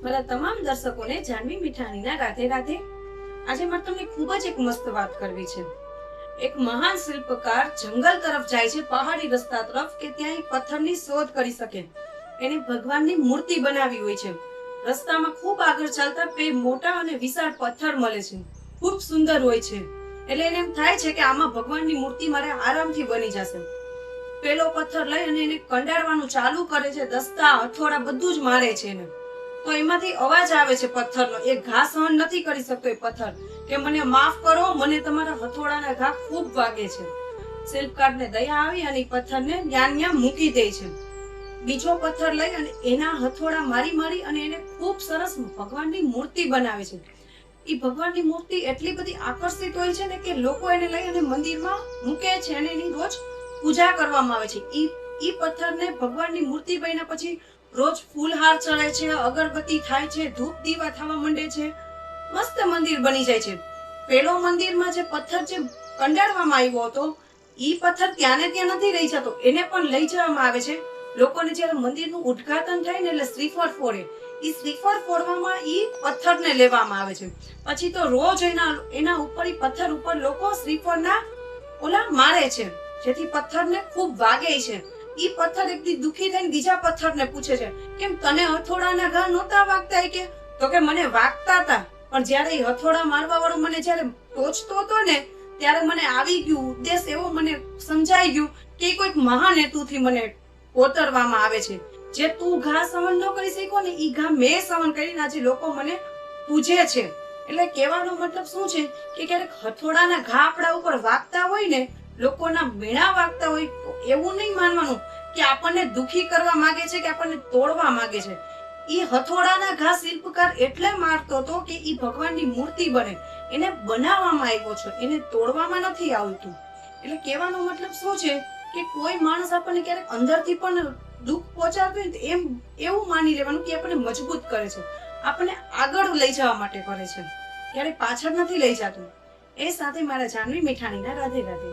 મારા તમામ દર્શકોને જાનવી મીઠાણીના રાધે રાધે। આજે મારે તમને ખૂબ જ એક મસ્ત વાત કરવી છે। એક મહાન શિલ્પકાર જંગલ તરફ જાય છે, પહાડી રસ્તા તરફ, કે ત્યાં પથ્થરની શોધ કરી શકે। એને ભગવાનની મૂર્તિ બનાવી હોય છે। રસ્તામાં ખૂબ આગળ ચાલતા બે મોટા અને વિશાળ પથ્થર મળે છે, ખૂબ સુંદર હોય છે। એટલે એને એમ થાય છે કે આમાં ભગવાનની મૂર્તિ મારે આરામથી બની જશે। પેલો પથ્થર લઈ અને એને કંડારવાનું ચાલુ કરે છે, દસ્તા હથોડા બધું જ મારે છે એને। તો એમાંથી અવાજ આવે છે પથ્થરનો। એ ઘા સહન નથી કરી શકતો એ પથ્થર, કે મને માફ કરો, મને તમારા હથોડાના ઘા ખૂબ વાગે છે। શિલ્પકારને દયા આવી અને એ પથ્થરને ન્યા મૂકી દે છે। બીજો પથ્થર લઈ અને એના હથોડા મારી મારી અને એને ખૂબ સરસ ભગવાનની મૂર્તિ બનાવે છે। એ ભગવાનની મૂર્તિ એટલી બધી આકર્ષિત હોય છે ને કે લોકો એને લઈ અને મંદિરમાં મૂકે છે અને એની રોજ પૂજા કરવામાં આવે છે। ઈ પથ્થરને ભગવાનની મૂર્તિ બન્યા પછી રોજ ફૂલહાર ચડે છે, અગરબત્તી થાય છે, ધૂપ દીવા થવા માંડે છે, મસ્ત મંદિર બની જાય છે। પેલો મંદિરમાં જે પથ્થર જે કંડારવામાં આવ્યો હતો, ઈ પથ્થર ત્યાં ને ત્યાં નથી રહી જતો, એને પણ લઈ જવામાં આવે છે। લોકોને જ્યારે મંદિરનું ઉદ્ઘાટન થાય ને એટલે શ્રીફળ ફોડે, ઈ શ્રીફળ ફોડવામાં ઈ પથ્થરને લેવામાં આવે છે। પછી તો રોજ એના ઉપર ઈ પથ્થર ઉપર લોકો શ્રીફળના ઓલા મારે છે, જેથી પથ્થરને ખૂબ વાગે છે। ઈ પથ્થર એકદી દુખી થઈને બીજા પથ્થરને પૂછે છે, કેમ તને હથોડાના ઘા નહોતા વાગતા? કે તો કે મને વાગતા હતા, પણ જ્યારે ઈ હથોડા મારવા વાળો મને જ્યારે ટોચતો હતો ને ત્યારે મને આવી ગયું ઉદ્દેશ, એવો મને સમજાઈ ગયું કે કોઈક મહાન હેતુથી મને કોતરવામાં આવે છે। જે તું ઘા સહન ન કરી શક્યો ને ઈ ઘા મેં સહન કરીને આજે લોકો મને પૂજે છે। એટલે કહેવાનો મતલબ શું છે કે ક્યારેક હથોડાના ઘા આપણા ઉપર વાગતા હોય ને, લોકોના મેણા વાગતા હોય, તો એવું નહીં માનવાનું કે આપણને દુખી કરવા માંગે છે કે આપણને તોડવા માંગે છે। ઈ હથોડાના ઘા શિલ્પકાર એટલે મારતો હતો કે ઈ ભગવાનની મૂર્તિ બને, એને બનાવવામાં આવ્યો છે, એને તોડવામાં નથી આવતું। એટલે કહેવાનો મતલબ શું છે કે કોઈ માણસ આપણને ક્યારેક અંદરથી પણ દુઃખ પહોંચાડતું હોય તો એવું માની લેવાનું કે આપણને મજબૂત કરે છે, આપણને આગળ લઈ જવા માટે કરે છે, ક્યારેક પાછળ નથી લઈ જતું। એ સાથે મારા જાનવી મીઠાણીના રાધે રાધે।